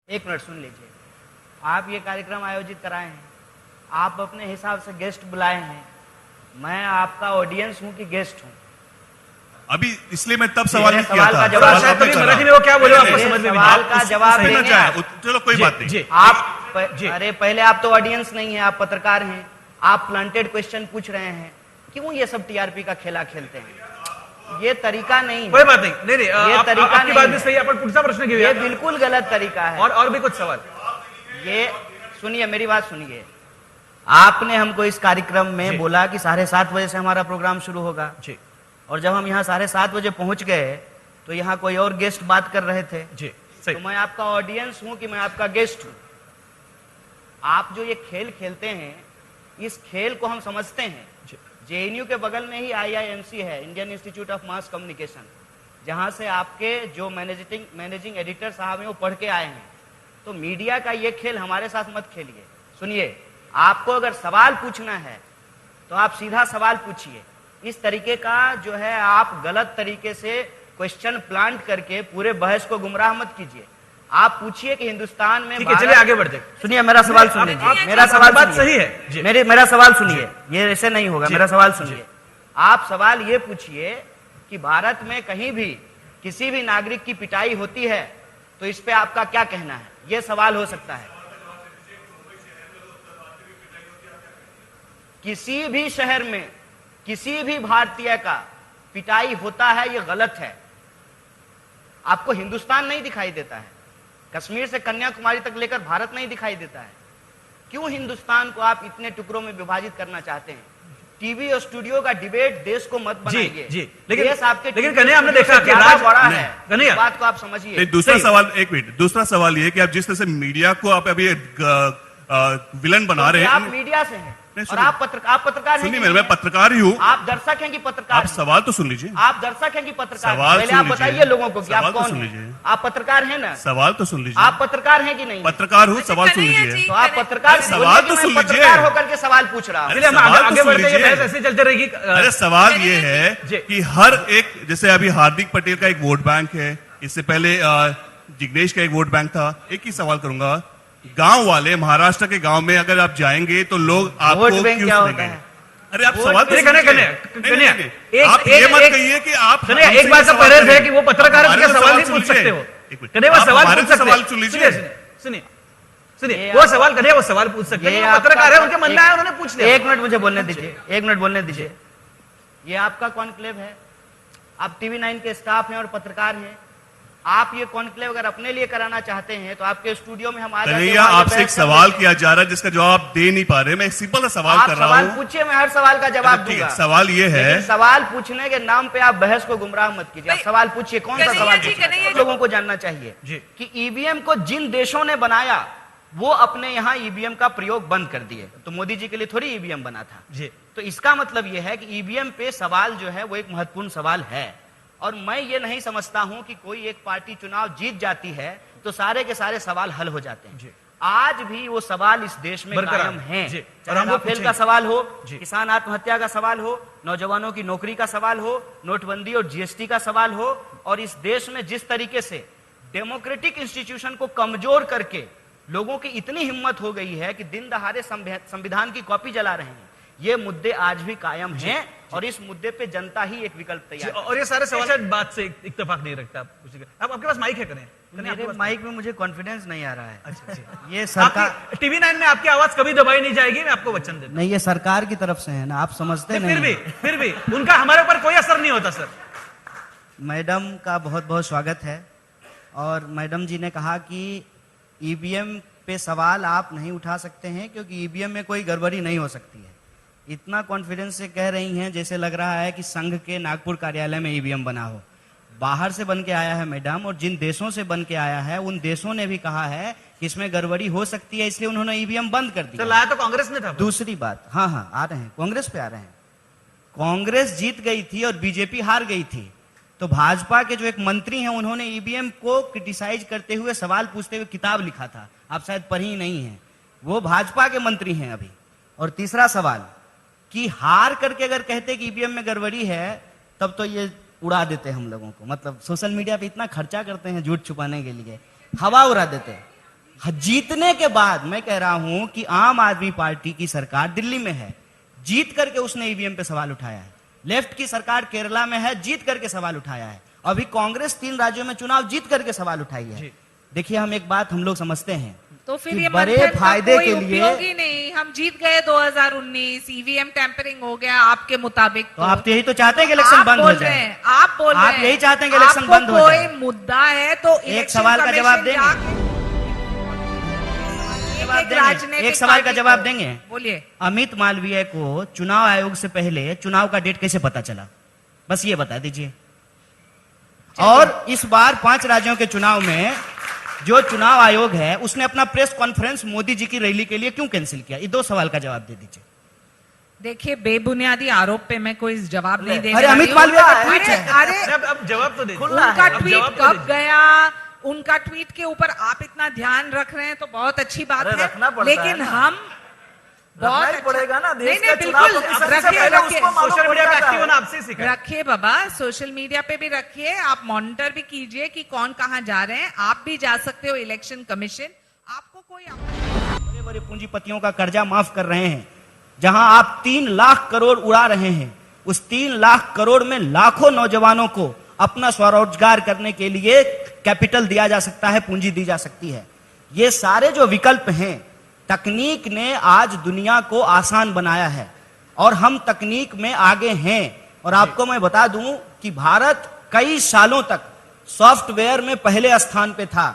एक मिनट सुन लीजिए। आप ये कार्यक्रम आयोजित कराए हैं, आप अपने हिसाब से गेस्ट बुलाए हैं, मैं आपका ऑडियंस हूं कि गेस्ट हूं? अभी इसलिए मैं तब सवाल नहीं किया सवाल था। का जवाब सवाल आपने करा। मराठी में वो क्या बोले आपको समझ में सवाल का जवाब सुनना देंगे चाहे, आप। चलो कोई बात नहीं। अरे पहले आप तो ऑडियंस नहीं है, आप पत्रकार हैं, आप प्लांटेड क्वेश्चन पूछ रहे हैं। क्यों ये सब टीआरपी का खेला खेलते हैं? ये तरीका नहीं है। कोई बात नहीं, नहीं ये तरीका आपकी नहीं बात है। भी सही है। अपन पुढचा प्रश्न घेऊया। ये बिल्कुल गलत तरीका है। और भी कुछ सवाल। ये सुनिए, मेरी बात सुनिए। आपने हमको इस कार्यक्रम में बोला कि 7:30 बजे से हमारा प्रोग्राम शुरू होगा जी, और जब हम यहाँ 7:30 बजे पहुंच गए तो यहाँ कोई और गेस्ट बात कर रहे थे। जी सही। तो मैं आपका ऑडियंस हूं कि मैं आपका गेस्ट हूं? आप जो ये खेल खेलते हैं, इस खेल को हम समझते हैं। जेएनयू के बगल में ही IIMC है, Indian institute of mass communication, जहां से आपके जो मैनेजिंग एडिटर साहब हैं वो पढ़ के आए हैं। तो मीडिया का ये खेल हमारे साथ मत खेलिए। सुनिए, आपको अगर सवाल पूछना है तो आप सीधा सवाल पूछिए। इस तरीके का जो है आप गलत तरीके से क्वेश्चन प्लांट करके पूरे बहस को गुमराह मत कीजिए। आप पूछिए कि हिंदुस्तान में ठीक है, चलिए आगे बढ़ते। सुनिए, मेरा सवाल सुन लीजिए। मेरा सवाल बात सही है। मेरा सवाल सुनिए, ये ऐसे नहीं होगा। मेरा सवाल सुनिए। आप सवाल ये पूछिए कि भारत में कहीं भी किसी भी नागरिक की पिटाई होती है तो इस पे आपका क्या कहना है? ये सवाल हो सकता है। किसी भी शहर में किसी भी भारतीय का पिटाई होता है, ये गलत है। आपको हिंदुस्तान नहीं दिखाई देता है? कश्मीर से कन्याकुमारी तक लेकर भारत नहीं दिखाई देता है? क्यों हिंदुस्तान को आप इतने टुकड़ों में विभाजित करना चाहते हैं? टीवी और स्टूडियो का डिबेट देश को मत बनाइए। जी, लेकिन कन्हैया, हमने देखा कि राज बड़ा है। कन्हैया, इस बात को आप समझिए। दूसरा सवाल, एक मिनट, दूसरा सवाल ये कि आप जिस तरह से मीडिया को आप अभी विलन बना रहे हैं। आप मीडिया से हैं और आप पत्रकार हैं। सुनिए, मैं पत्रकार ही हूँ। आप दर्शक हैं कि पत्रकार? आप सवाल तो सुन लीजिए। आप दर्शक हैं कि पत्रकार? सवाल पहले सुन आप लीजिए। बताइए लोगों को कि आप सवाल तो कौन सुन हैं? लीजिए। आप पत्रकार हैं ना? सवाल तो सुन लीजिए। आप पत्रकार हैं कि नहीं? पत्रकार हूँ, सवाल सुन लीजिए। तो आप पत्रकार, सवाल तो सुन लीजिए। पत्रकार होकर के सवाल पूछ रहा हूँ। चलिए हम आगे बढ़ते हैं, बहस ऐसे चलते रहेगी। अरे सवाल ये है कि हर एक, जैसे अभी हार्दिक पटेल का एक वोट बैंक है, इससे पहले जिग्नेश का एक वोट बैंक था। एक ही सवाल करूंगा, गांव वाले, महाराष्ट्र के गांव में अगर आप जाएंगे तो लोग आपको वोट बैंक क्यों क्या होता सुनेंगे? है? अरे आप सवाल तो कन्हैया, आप ये मत कहिए कि आप एक बात का परहेज है कि वो पत्रकार है, सवाल नहीं पूछ सकते हो। कन्हैया, वो सवाल पूछ सकते सवाल सुन लीजिए। सुनिए, वो सवाल कन्हैया, वो सवाल पूछ सकते हैं। पत्रकार है, उनके मन में आया, उन्होंने पूछ लिया। एक मिनट मुझे बोलने दीजिए, एक मिनट बोलने दीजिए। ये आपका कॉन्क्लेव है, आप टीवी 9 के स्टाफ हैं और पत्रकार हैं। आप ये कॉन्क्लेव अगर अपने लिए कराना चाहते हैं तो आपके स्टूडियो में हम आ जाते हैं। आपसे एक सवाल किया जा रहा है जिसका जवाब आप दे नहीं पा रहे। मैं एक सिंपल सा सवाल कर रहा हूँ। सवाल पूछिए, मैं हर सवाल का जवाब दूंगा। सवाल ये है, लेकिन सवाल पूछने के नाम पे आप बहस को गुमराह मत कीजिए। आप सवाल पूछिए, कौन सा सवाल पूछिए? लोगों को जानना चाहिए कि ईवीएम को जिन देशों ने बनाया वो अपने यहाँ ईवीएम का प्रयोग बंद कर दिए। तो मोदी जी के लिए थोड़ी ईवीएम बना था जी। तो इसका मतलब यह है कि ईवीएम पे सवाल जो है वो एक महत्वपूर्ण सवाल है। और मैं ये नहीं समझता हूं कि कोई एक पार्टी चुनाव जीत जाती है तो सारे के सारे सवाल हल हो जाते हैं। आज भी वो सवाल इस देश में कायम हैं। चाहे राफेल का सवाल हो, किसान आत्महत्या का सवाल हो, नौजवानों की नौकरी का सवाल हो, नोटबंदी और जीएसटी का सवाल हो, और इस देश में जिस तरीके से डेमोक्रेटिक इंस्टीट्यूशन को कमजोर करके लोगों की इतनी हिम्मत हो गई है कि दिन दहाड़े संविधान की कॉपी जला रहे हैं, ये मुद्दे आज भी कायम हैं। और इस मुद्दे पे जनता ही एक विकल्प तैयार। और ये सारे सवाल बात से इत्तेफाक नहीं रखता। आप आपके पास माइक है? मेरे माइक में मुझे कॉन्फिडेंस नहीं आ रहा है। अच्छा। ये सरकार, टीवी 9 में आपकी आवाज कभी दबाई नहीं जाएगी, मैं आपको वचन देता हूं। नहीं, ये सरकार की तरफ से है ना, आप समझते नहीं। फिर भी उनका हमारे ऊपर कोई असर नहीं होता सर। मैडम का बहुत बहुत स्वागत है। और मैडम जी ने कहा कि ईवीएम पे सवाल आप नहीं उठा सकते हैं क्योंकि ईवीएम में कोई गड़बड़ी नहीं हो सकती है। इतना कॉन्फिडेंस से कह रही हैं जैसे लग रहा है कि संघ के नागपुर कार्यालय में ईवीएम बना हो। बाहर से बन के आया है मैडम, और जिन देशों से बन के आया है उन देशों ने भी कहा है कि इसमें गड़बड़ी हो सकती है, इसलिए उन्होंने ईवीएम बंद कर दिया। तो लाया तो कांग्रेस ने था। दूसरी बात, हाँ आ रहे हैं, कांग्रेस पे आ रहे हैं। कांग्रेस जीत गई थी और बीजेपी हार गई थी। तो भाजपा के जो एक मंत्री हैं उन्होंने ईवीएम को क्रिटिसाइज करते हुए, सवाल पूछते हुए किताब लिखा था, आप शायद पढ़ी ही नहीं है। वो भाजपा के मंत्री हैं अभी। और तीसरा सवाल कि हार करके अगर कहते कि ईवीएम में गड़बड़ी है तब तो ये उड़ा देते हम लोगों को। मतलब सोशल मीडिया पे इतना खर्चा करते हैं झूठ छुपाने के लिए, हवा उड़ा देते हैं। जीतने के बाद मैं कह रहा हूं कि आम आदमी पार्टी की सरकार दिल्ली में है, जीत करके उसने ईवीएम पे सवाल उठाया है। लेफ्ट की सरकार केरला में है, जीत करके सवाल उठाया है। अभी कांग्रेस 3 राज्यों में चुनाव जीत करके सवाल उठाई है। देखिए, हम एक बात हम लोग समझते हैं, तो फिर कि ये बड़े मंथन का फायदे कोई के लिए उपयोग ही नहीं। हम जीत गए 2019, ईवीएम टैंपरिंग हो गया आपके मुताबिक। तो आप यही तो चाहते हैं कि इलेक्शन बंद हो जाए। आप बोल रहे हैं, आप यही चाहते हैं कि इलेक्शन बंद हो जाए। कोई मुद्दा है तो एक सवाल का जवाब देंगे, एक सवाल का जवाब देंगे। बोलिए। अमित मालवीय को चुनाव आयोग से पहले चुनाव का डेट कैसे पता चला, बस ये बता दीजिए। और इस बार 5 राज्यों के चुनाव में जो चुनाव आयोग है उसने अपना प्रेस कॉन्फ्रेंस मोदी जी की रैली के लिए क्यों कैंसिल किया? ये 2 सवाल का जवाब दे दीजिए। देखिए, बेबुनियादी आरोप पे मैं कोई जवाब नहीं देने अरे वाली अमित हूं। मालवीय का ट्वीट है। अरे अब जवाब तो दे, उनका ट्वीट कब गया, उनका ट्वीट के ऊपर आप इतना ध्यान रख रहे हैं तो बहुत अच्छी बात है, लेकिन हम बहुत अच्छा पड़ेगा ना, नहीं नहीं बिल्कुल सोशल मीडिया पे एक्टिव होना आपसे सीखा है। रखिए बाबा, सोशल मीडिया पे भी रखिए, आप मॉनिटर भी कीजिए कि कौन कहां जा रहे हैं। आप भी जा सकते हो इलेक्शन कमीशन, आपको कोई बड़े बड़े पूंजीपतियों का कर्जा माफ कर रहे हैं। जहां आप 3 लाख करोड़ उड़ा रहे हैं, उस 3 लाख करोड़ में लाखों नौजवानों को अपना स्वरोजगार करने के लिए कैपिटल दिया जा सकता है, पूंजी दी जा सकती है। ये सारे जो विकल्प हैं, तकनीक ने आज दुनिया को आसान बनाया है और हम तकनीक में आगे हैं। और आपको मैं बता दूं कि भारत कई सालों तक सॉफ्टवेयर में पहले स्थान पे था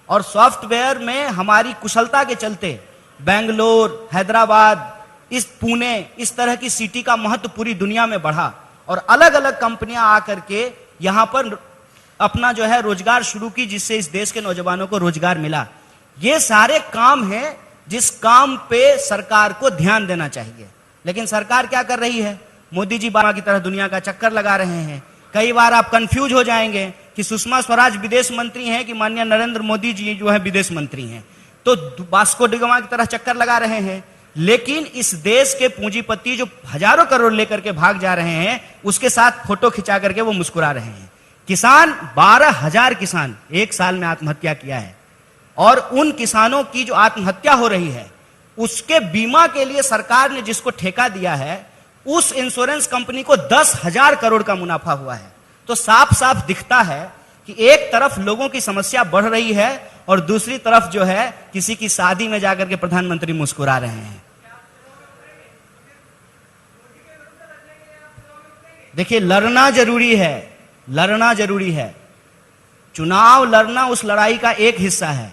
और सॉफ्टवेयर में हमारी कुशलता के चलते बेंगलोर, हैदराबाद, इस पुणे, इस तरह की सिटी का महत्व पूरी दुनिया में बढ़ा और अलग अलग कंपनियां आकर के यहां पर अपना जो है रोजगार शुरू की, जिससे इस देश के नौजवानों को रोजगार मिला। ये सारे काम हैं जिस काम पे सरकार को ध्यान देना चाहिए, लेकिन सरकार क्या कर रही है? मोदी जी बाबा की तरह दुनिया का चक्कर लगा रहे हैं। कई बार आप कंफ्यूज हो जाएंगे कि सुषमा स्वराज विदेश मंत्री हैं कि माननीय नरेंद्र मोदी जी जो है विदेश मंत्री हैं, तो वास्को डी गामा की तरह चक्कर लगा रहे हैं। लेकिन इस देश के पूंजीपति जो हजारों करोड़ लेकर के भाग जा रहे हैं, उसके साथ फोटो खिंचा करके वो मुस्कुरा रहे हैं। किसान 12,000 किसान 1 साल में आत्महत्या किया है और उन किसानों की जो आत्महत्या हो रही है उसके बीमा के लिए सरकार ने जिसको ठेका दिया है, उस इंश्योरेंस कंपनी को 10,000 करोड़ का मुनाफा हुआ है। तो साफ साफ दिखता है कि एक तरफ लोगों की समस्या बढ़ रही है और दूसरी तरफ जो है किसी की शादी में जाकर के प्रधानमंत्री मुस्कुरा रहे हैं। देखिए, लड़ना जरूरी है, लड़ना जरूरी है। चुनाव लड़ना उस लड़ाई का एक हिस्सा है।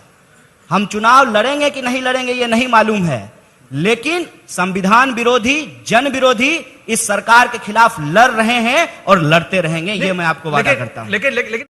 हम चुनाव लड़ेंगे कि नहीं लड़ेंगे ये नहीं मालूम है, लेकिन संविधान विरोधी, जन विरोधी इस सरकार के खिलाफ लड़ रहे हैं और लड़ते रहेंगे, ये मैं आपको वादा करता हूं। लेकिन